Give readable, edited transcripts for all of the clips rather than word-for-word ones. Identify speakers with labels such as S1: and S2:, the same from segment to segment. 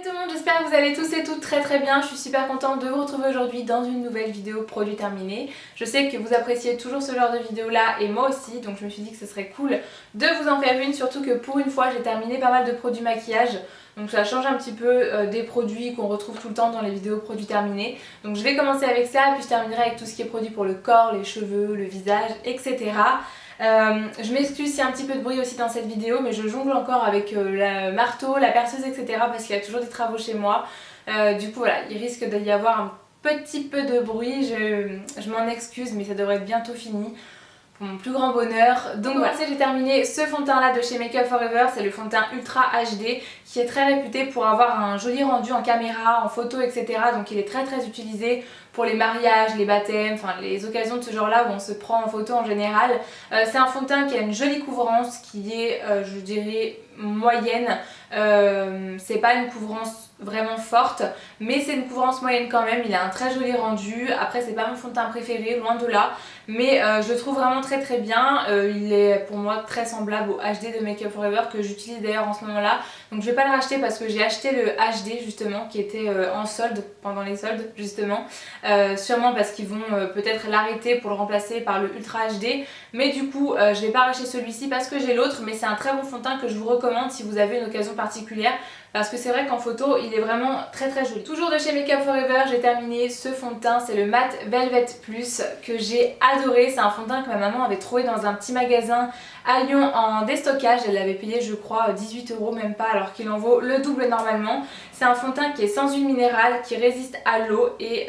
S1: Salut tout le monde, j'espère que vous allez tous et toutes très bien. Je suis super contente de vous retrouver aujourd'hui dans une nouvelle vidéo produit terminé. Je sais que vous appréciez toujours ce genre de vidéo là et moi aussi, donc je me suis dit que ce serait cool de vous en faire une, surtout que pour une fois j'ai terminé pas mal de produits maquillage. Donc ça change un petit peu des produits qu'on retrouve tout le temps dans les vidéos produits terminés. Donc je vais commencer avec ça et puis je terminerai avec tout ce qui est produit pour le corps, les cheveux, le visage, etc. Je m'excuse s'il y a un petit peu de bruit aussi dans cette vidéo, mais je jongle encore avec le marteau, la perceuse, etc. parce qu'il y a toujours des travaux chez moi. Du coup voilà, il risque d'y avoir un petit peu de bruit, je m'en excuse, mais ça devrait être bientôt fini. Pour mon plus grand bonheur. Donc voilà, j'ai terminé ce fond de teint là de chez Make Up For Ever, c'est le fond de teint Ultra HD qui est très réputé pour avoir un joli rendu en caméra, en photo, etc. Donc il est très utilisé pour les mariages, les baptêmes, enfin les occasions de ce genre là où on se prend en photo en général. C'est un fond de teint qui a une jolie couvrance qui est, je dirais, moyenne. C'est pas une couvrance vraiment forte, mais c'est une couvrance moyenne quand même. Il a un très joli rendu. Après c'est pas mon fond de teint préféré, loin de là, mais je le trouve vraiment très bien. Il est pour moi très semblable au HD de Make Up For Ever que j'utilise d'ailleurs en ce moment là. Donc je vais pas le racheter parce que j'ai acheté le HD justement qui était en solde pendant les soldes justement. Sûrement parce qu'ils vont peut-être l'arrêter pour le remplacer par le Ultra HD, mais du coup je vais pas racheter celui-ci parce que j'ai l'autre, mais c'est un très bon fond de teint que je vous recommande si vous avez une occasion particulière, parce que c'est vrai qu'en photo il est vraiment très joli. Toujours de chez Make Up For Ever, j'ai terminé ce fond de teint, c'est le Matte Velvet Plus que j'ai adoré. C'est un fond de teint que ma maman avait trouvé dans un petit magasin à Lyon en déstockage. Elle l'avait payé je crois 18 € même pas, alors qu'il en vaut le double normalement. C'est un fond de teint qui est sans huile minérale, qui résiste à l'eau et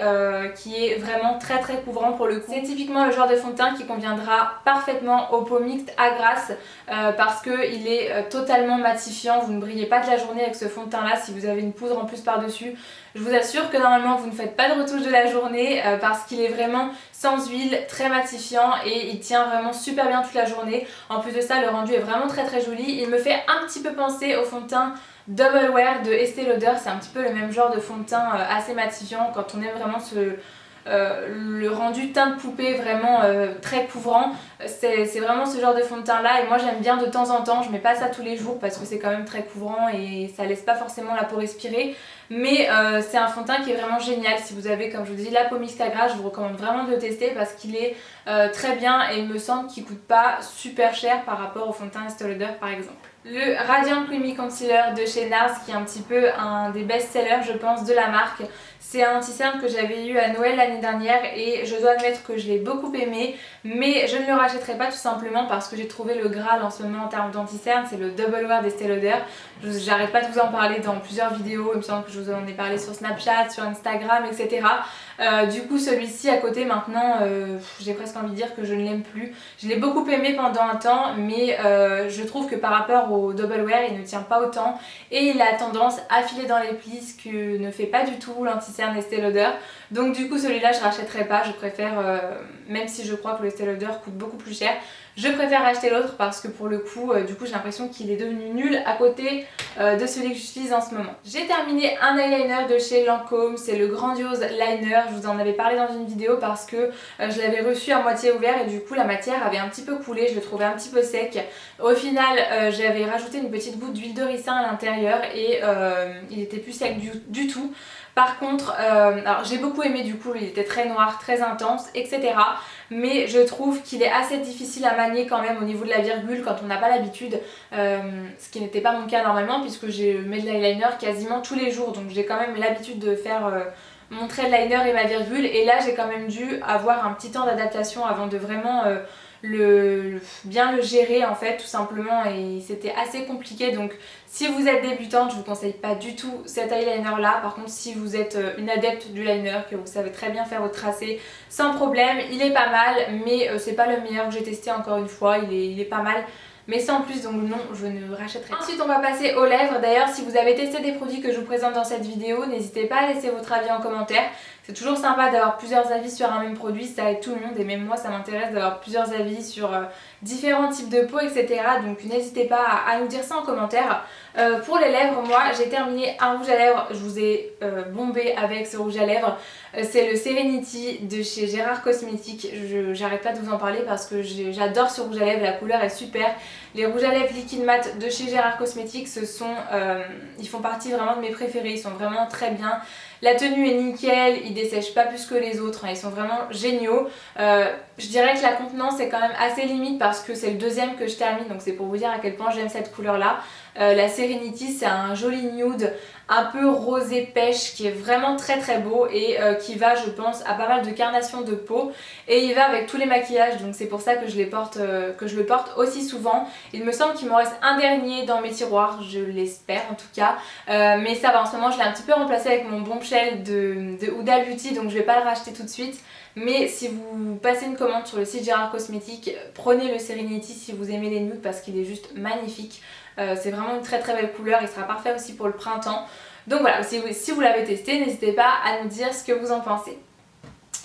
S1: qui est vraiment très couvrant pour le coup. C'est typiquement le genre de fond de teint qui conviendra parfaitement aux peaux mixtes à grasse parce qu'il est totalement matifiant. Vous ne brillez pas de la journée avec ce fond de teint là si vous avez une poudre en plus par dessus. Je vous assure que normalement vous ne faites pas de retouche de la journée parce qu'il est vraiment sans huile, très matifiant et il tient vraiment super bien toute la journée. En plus de ça, le rendu est vraiment très joli. Il me fait un petit peu penser au fond de teint Double Wear de Estée Lauder. C'est un petit peu le même genre de fond de teint assez matifiant quand on aime vraiment le rendu teint de poupée vraiment très couvrant. C'est vraiment ce genre de fond de teint là et moi j'aime bien de temps en temps. Je mets pas ça tous les jours parce que c'est quand même très couvrant et ça laisse pas forcément la peau respirer, mais c'est un fond de teint qui est vraiment génial. Si vous avez, comme je vous dis, la peau mixte à gras, je vous recommande vraiment de le tester parce qu'il est très bien et il me semble qu'il coûte pas super cher par rapport au fond de teint Estée Lauder par exemple. Le Radiant Creamy Concealer de chez NARS qui est un petit peu un des best-sellers je pense de la marque. C'est un anti-cerne que j'avais eu à Noël l'année dernière et je dois admettre que je l'ai beaucoup aimé, mais je ne le rachèterai pas tout simplement parce que j'ai trouvé le Graal en ce moment en termes d'anti-cerne, c'est le Double Wear d'Estée Lauder. J'arrête pas de vous en parler dans plusieurs vidéos, il me semble que je vous en ai parlé sur Snapchat, sur Instagram, etc. Du coup celui-ci à côté maintenant, j'ai presque envie de dire que je ne l'aime plus. Je l'ai beaucoup aimé pendant un temps, mais je trouve que par rapport au Double Wear il ne tient pas autant et il a tendance à filer dans les plis, ce que ne fait pas du tout l'anti-cerne Estée Lauder. Donc du coup celui-là je rachèterai pas, je préfère, même si je crois que le Estée Lauder coûte beaucoup plus cher, je préfère acheter l'autre parce que pour le coup, du coup j'ai l'impression qu'il est devenu nul à côté de celui que j'utilise en ce moment. J'ai terminé un eyeliner de chez Lancôme, c'est le Grandiose Liner. Je vous en avais parlé dans une vidéo parce que je l'avais reçu à moitié ouvert et du coup la matière avait un petit peu coulé, je le trouvais un petit peu sec. Au final j'avais rajouté une petite goutte d'huile de ricin à l'intérieur et il était plus sec du tout. Par contre, alors j'ai beaucoup aimé, du coup il était très noir, très intense, etc. Mais je trouve qu'il est assez difficile à manier quand même au niveau de la virgule quand on n'a pas l'habitude, ce qui n'était pas mon cas normalement puisque je mets de l'eyeliner quasiment tous les jours, donc j'ai quand même l'habitude de faire mon trait de liner et ma virgule, et là j'ai quand même dû avoir un petit temps d'adaptation avant de vraiment bien le gérer en fait tout simplement, et c'était assez compliqué. Donc si vous êtes débutante je vous conseille pas du tout cet eyeliner là. Par contre si vous êtes une adepte du liner, que vous savez très bien faire votre tracé sans problème, il est pas mal, mais c'est pas le meilleur que j'ai testé encore une fois. Il est pas mal mais sans plus, donc non, je ne rachèterai pas. Ensuite on va passer aux lèvres. D'ailleurs si vous avez testé des produits que je vous présente dans cette vidéo, n'hésitez pas à laisser votre avis en commentaire. C'est toujours sympa d'avoir plusieurs avis sur un même produit, ça aide tout le monde et même moi ça m'intéresse d'avoir plusieurs avis sur différents types de peau, etc. Donc n'hésitez pas à nous dire ça en commentaire. Pour les lèvres, moi j'ai terminé un rouge à lèvres, je vous ai bombé avec ce rouge à lèvres. C'est le Serenity de chez Gérard Cosmetics. J'arrête pas de vous en parler parce que j'adore ce rouge à lèvres, la couleur est super. Les rouges à lèvres liquide mat de chez Gérard Cosmetics, ils font partie vraiment de mes préférés, ils sont vraiment très bien. La tenue est nickel, ils dessèchent pas plus que les autres, hein, ils sont vraiment géniaux. Je dirais que la contenance est quand même assez limite parce que c'est le deuxième que je termine, donc c'est pour vous dire à quel point j'aime cette couleur là. La Serenity, c'est un joli nude un peu rosé pêche qui est vraiment très très beau et qui va, je pense, à pas mal de carnations de peau, et il va avec tous les maquillages, donc c'est pour ça que je le porte aussi souvent. Il me semble qu'il me reste un dernier dans mes tiroirs, je l'espère en tout cas, mais ça va, en ce moment je l'ai un petit peu remplacé avec mon Bombshell de Huda Beauty, donc je vais pas le racheter tout de suite. Mais si vous passez une commande sur le site Gérard Cosmetics, prenez le Serenity si vous aimez les nudes parce qu'il est juste magnifique. C'est vraiment une très très belle couleur, il sera parfait aussi pour le printemps. Donc voilà, si vous l'avez testé, n'hésitez pas à nous dire ce que vous en pensez.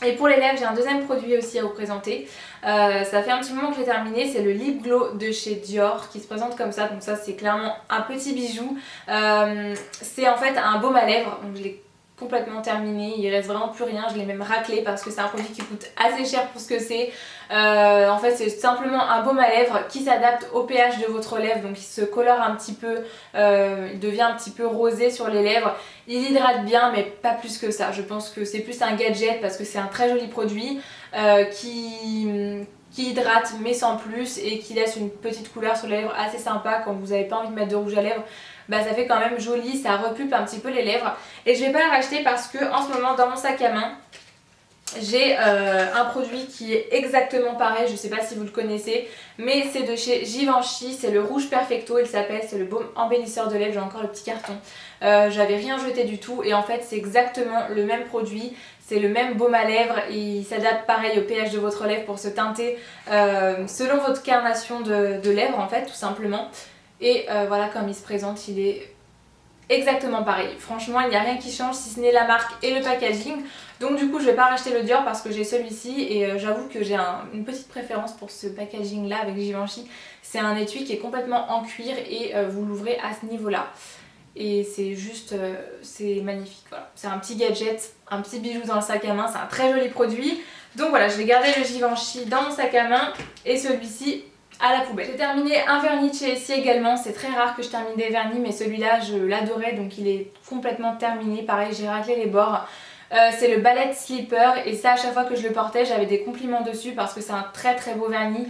S1: Et pour les lèvres, j'ai un deuxième produit aussi à vous présenter. Ça fait un petit moment que je l'ai terminé, c'est le Lip Glow de chez Dior qui se présente comme ça. Donc ça c'est clairement un petit bijou. C'est en fait un baume à lèvres, donc je l'ai complètement terminé, il reste vraiment plus rien, je l'ai même raclé parce que c'est un produit qui coûte assez cher pour ce que c'est. En fait c'est simplement un baume à lèvres qui s'adapte au pH de votre lèvre, donc il se colore un petit peu, il devient un petit peu rosé sur les lèvres. Il hydrate bien mais pas plus que ça, je pense que c'est plus un gadget parce que c'est un très joli produit qui hydrate mais sans plus et qui laisse une petite couleur sur les lèvres assez sympa quand vous n'avez pas envie de mettre de rouge à lèvres. Bah ça fait quand même joli, ça repulpe un petit peu les lèvres. Et je vais pas le racheter parce que en ce moment dans mon sac à main j'ai un produit qui est exactement pareil, je sais pas si vous le connaissez, mais c'est de chez Givenchy, c'est le rouge perfecto, il s'appelle, c'est le baume embellisseur de lèvres, j'ai encore le petit carton. J'avais rien jeté du tout et en fait c'est exactement le même produit, c'est le même baume à lèvres, il s'adapte pareil au pH de votre lèvre pour se teinter selon votre carnation de lèvres en fait tout simplement. Et voilà comme il se présente, il est exactement pareil. Franchement il n'y a rien qui change si ce n'est la marque et le packaging. Donc du coup je vais pas racheter le Dior parce que j'ai celui-ci et j'avoue que j'ai une petite préférence pour ce packaging là avec Givenchy. C'est un étui qui est complètement en cuir et vous l'ouvrez à ce niveau là. Et c'est juste, c'est magnifique, voilà. C'est un petit gadget, un petit bijou dans le sac à main, c'est un très joli produit. Donc voilà, je vais garder le Givenchy dans mon sac à main et celui-ci à la poubelle. J'ai terminé un vernis de chez Essie également, c'est très rare que je termine des vernis mais celui-là je l'adorais donc il est complètement terminé, pareil j'ai raclé les bords. C'est le Ballet Slipper et ça à chaque fois que je le portais j'avais des compliments dessus parce que c'est un très très beau vernis,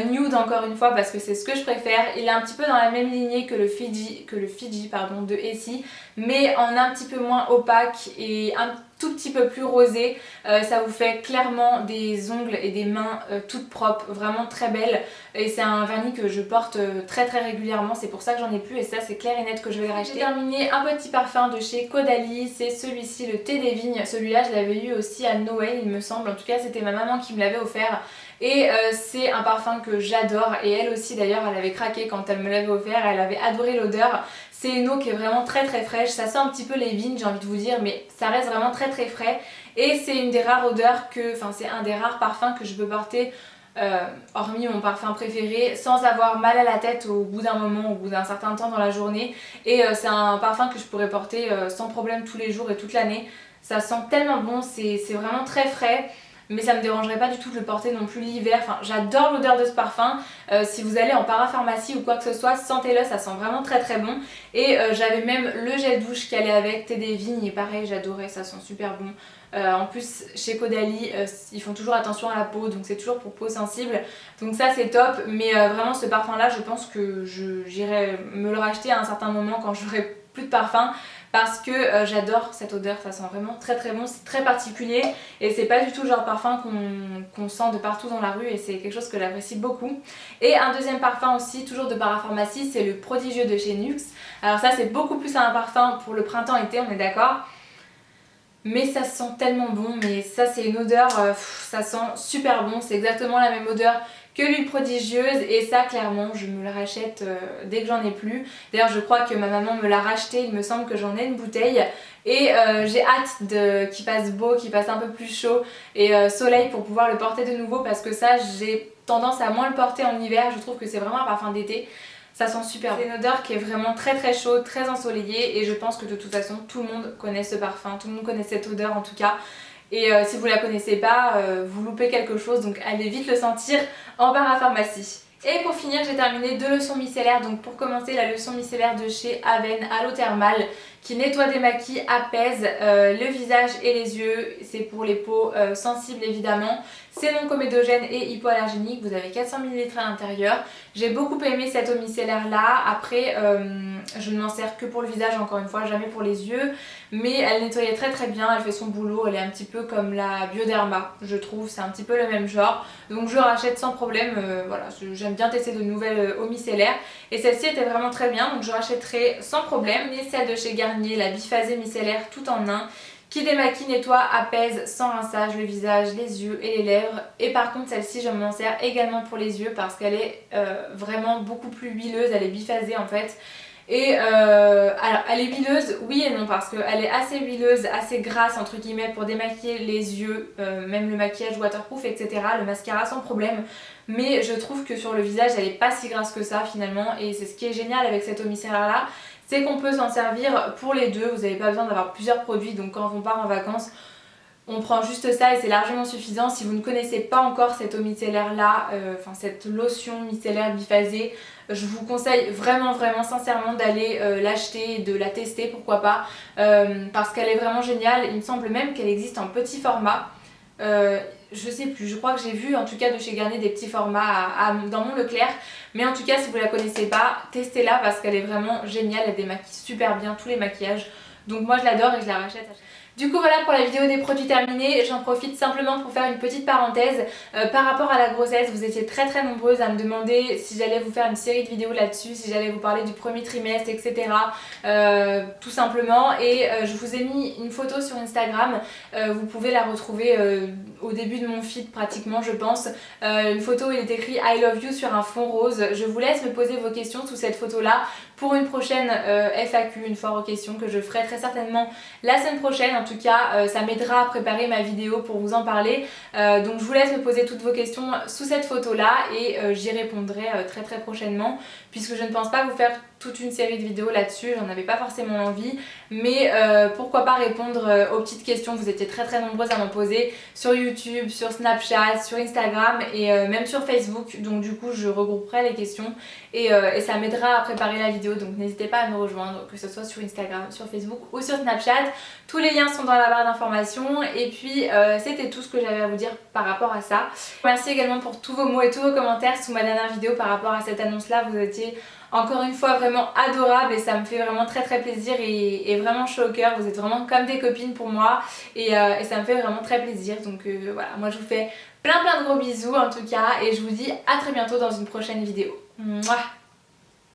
S1: nude encore une fois parce que c'est ce que je préfère. Il est un petit peu dans la même lignée que le Fiji de Essie mais en un petit peu moins opaque et un tout petit peu plus rosé. Ça vous fait clairement des ongles et des mains toutes propres, vraiment très belles et c'est un vernis que je porte très très régulièrement, c'est pour ça que j'en ai plus et ça c'est clair et net que je vais le racheter. J'ai terminé un petit parfum de chez Caudalie, c'est celui-ci, le thé des vignes. Celui-là je l'avais eu aussi à Noël il me semble, en tout cas c'était ma maman qui me l'avait offert et c'est un parfum que j'adore et elle aussi d'ailleurs elle avait craqué quand elle me l'avait offert, elle avait adoré l'odeur. C'est une eau qui est vraiment très très fraîche, ça sent un petit peu les vignes j'ai envie de vous dire mais ça reste vraiment très très frais et c'est une des rares odeurs c'est un des rares parfums que je peux porter hormis mon parfum préféré sans avoir mal à la tête au bout d'un moment, au bout d'un certain temps dans la journée et c'est un parfum que je pourrais porter sans problème tous les jours et toute l'année. Ça sent tellement bon, c'est vraiment très frais. Mais ça me dérangerait pas du tout de le porter non plus l'hiver, enfin j'adore l'odeur de ce parfum. Si vous allez en parapharmacie ou quoi que ce soit, sentez-le, ça sent vraiment très très bon. Et j'avais même le gel douche qui allait avec, thé des vignes et pareil j'adorais, ça sent super bon. En plus chez Caudalie ils font toujours attention à la peau donc c'est toujours pour peau sensible donc ça c'est top mais vraiment ce parfum là je pense que j'irai me le racheter à un certain moment quand j'aurai plus de parfum parce que j'adore cette odeur, ça sent vraiment très très bon, c'est très particulier et c'est pas du tout le genre de parfum qu'on sent de partout dans la rue et c'est quelque chose que j'apprécie beaucoup. Et un deuxième parfum aussi, toujours de parapharmacie, c'est le Prodigieux de chez Nuxe. Alors ça c'est beaucoup plus un parfum pour le printemps-été, on est d'accord, mais ça sent tellement bon, mais ça c'est une odeur, ça sent super bon, c'est exactement la même odeur que l'huile prodigieuse et ça clairement je me le rachète dès que j'en ai plus. D'ailleurs je crois que ma maman me l'a racheté, il me semble que j'en ai une bouteille et j'ai hâte qu'il fasse beau, qu'il fasse un peu plus chaud et soleil pour pouvoir le porter de nouveau parce que ça j'ai tendance à moins le porter en hiver, je trouve que c'est vraiment un parfum d'été. Ça sent super bon. C'est une odeur qui est vraiment très très chaude, très ensoleillée et je pense que de toute façon tout le monde connaît ce parfum, tout le monde connaît cette odeur en tout cas. Et si vous la connaissez pas, vous loupez quelque chose, donc allez vite le sentir en parapharmacie. Et pour finir, j'ai terminé 2 lotions micellaires. Donc pour commencer, la lotion micellaire de chez Aven Aloe Thermal qui nettoie, démaquille, apaise le visage et les yeux. C'est pour les peaux sensibles évidemment. C'est non comédogène et hypoallergénique. Vous avez 400 ml à l'intérieur. J'ai beaucoup aimé cette eau micellaire là. Après, je ne m'en sers que pour le visage encore une fois, jamais pour les yeux. Mais elle nettoyait très très bien, elle fait son boulot. Elle est un petit peu comme la Bioderma, je trouve. C'est un petit peu le même genre. Donc je rachète sans problème. Voilà, j'aime bien tester de nouvelles eaux micellaires. Et celle-ci était vraiment très bien, donc je rachèterai sans problème. Et celle de chez Garnier, la biphasée micellaire tout en un, qui démaquille, nettoie, apaise sans rinçage le visage, les yeux et les lèvres. Et par contre celle-ci je m'en sers également pour les yeux parce qu'elle est vraiment beaucoup plus huileuse, elle est biphasée en fait. Et alors elle est huileuse oui et non parce qu'elle est assez huileuse, assez grasse entre guillemets pour démaquiller les yeux, même le maquillage waterproof etc, le mascara sans problème. Mais je trouve que sur le visage elle est pas si grasse que ça finalement et c'est ce qui est génial avec cette eau micellaire là, c'est qu'on peut s'en servir pour les deux, vous n'avez pas besoin d'avoir plusieurs produits donc quand on part en vacances on prend juste ça et c'est largement suffisant. Si vous ne connaissez pas encore cette eau micellaire là, enfin cette lotion micellaire biphasée, je vous conseille vraiment sincèrement d'aller l'acheter et de la tester, pourquoi pas, parce qu'elle est vraiment géniale. Il me semble même qu'elle existe en petit format. Je sais plus, je crois que j'ai vu en tout cas de chez Garnier des petits formats dans mon Leclerc. Mais en tout cas si vous la connaissez pas, testez-la parce qu'elle est vraiment géniale, elle démaquille super bien tous les maquillages. Donc moi je l'adore et je la rachète. Du coup voilà pour la vidéo des produits terminés, j'en profite simplement pour faire une petite parenthèse par rapport à la grossesse. Vous étiez très nombreuses à me demander si j'allais vous faire une série de vidéos là-dessus, si j'allais vous parler du premier trimestre etc. Tout simplement et je vous ai mis une photo sur Instagram, vous pouvez la retrouver au début de mon feed pratiquement je pense, une photo où il est écrit I love you sur un fond rose. Je vous laisse me poser vos questions sous cette photo là pour une prochaine FAQ, une foire aux questions que je ferai très certainement la semaine prochaine. En tout cas ça m'aidera à préparer ma vidéo pour vous en parler, donc je vous laisse me poser toutes vos questions sous cette photo là et j'y répondrai très prochainement puisque je ne pense pas vous faire toute une série de vidéos là-dessus, j'en avais pas forcément envie, mais pourquoi pas répondre aux petites questions. Vous étiez très nombreuses à m'en poser sur YouTube, sur Snapchat, sur Instagram et même sur Facebook, donc du coup je regrouperai les questions et ça m'aidera à préparer la vidéo, donc n'hésitez pas à me rejoindre, que ce soit sur Instagram, sur Facebook ou sur Snapchat. Tous les liens sont dans la barre d'informations et puis c'était tout ce que j'avais à vous dire par rapport à ça. Merci également pour tous vos mots et tous vos commentaires sous ma dernière vidéo par rapport à cette annonce là, vous étiez encore une fois vraiment adorable et ça me fait vraiment très plaisir et vraiment chaud au cœur. Vous êtes vraiment comme des copines pour moi et ça me fait vraiment très plaisir. Donc voilà, moi je vous fais plein de gros bisous en tout cas et je vous dis à très bientôt dans une prochaine vidéo. Mouah.